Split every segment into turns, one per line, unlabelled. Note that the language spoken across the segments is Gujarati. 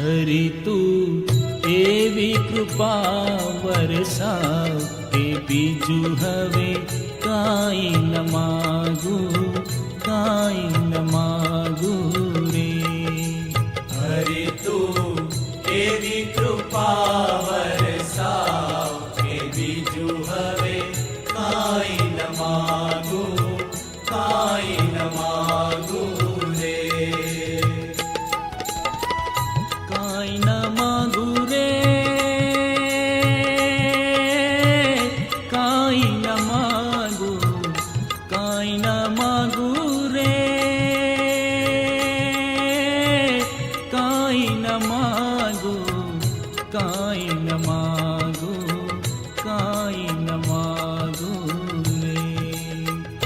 હરી તું એવી કૃપા વરસાવ કે બીજું હવે કાંઈ ન માગું, કાંઈ ન માગું રે.
હરી તું એવી કૃપા વરસાવ કે બીજું હવે કાંઈ ન માગું, કાંઈ ન માગું રે.
કાંઈ ન માગું રે, કાંઈ ન માગું, કાંઈ ન માગું રે, કાંઈ ન માગું, કાંઈ ન માગું, કાંઈ ન માગું રે.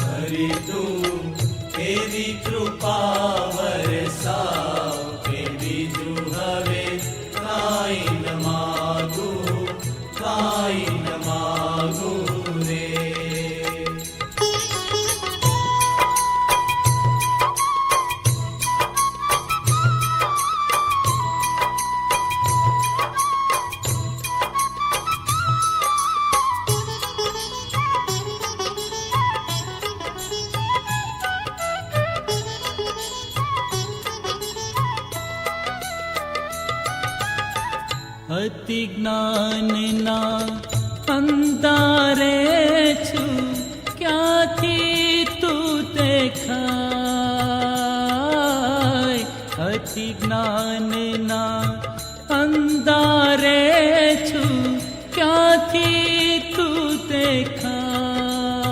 હરી તું એવી કૃપા વરસાવ કે બીજું હવે કાંઈ ન માગું, કાંઈ ન માગું રે.
અતિ જ્ઞાનના અંધારે છું, ક્યાંથી તું દેખાય. અતિ જ્ઞાનના અંધારે છું, ક્યાંથી તું દેખાય.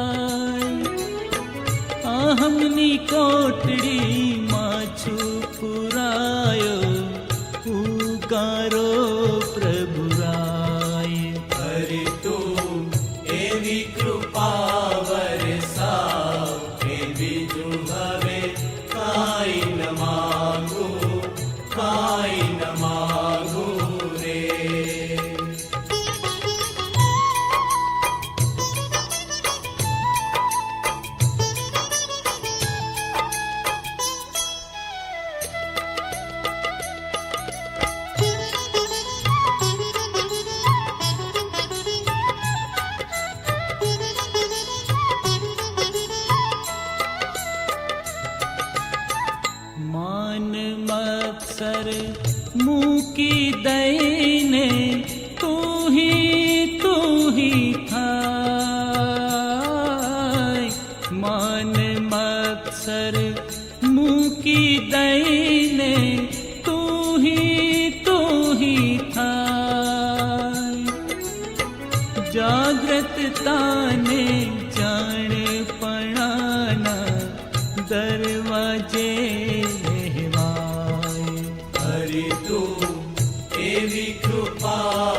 અહમની કોટડીમાં છું પુરાયો, પુકારો પ્રભુ રાય.
હરી તું એવી કૃપા વરસાવ કે બીજું હવે કાંઈ ન માગું, કાંઈ ન માગું રે.
માન મત્સર મૂકી દઈને તું હી થાય. માન મત્સર મૂકી દઈને તું હી થાય. જાગ્રતતાને જાણપણાના દરવાજે
હરી તું એવી કૃપા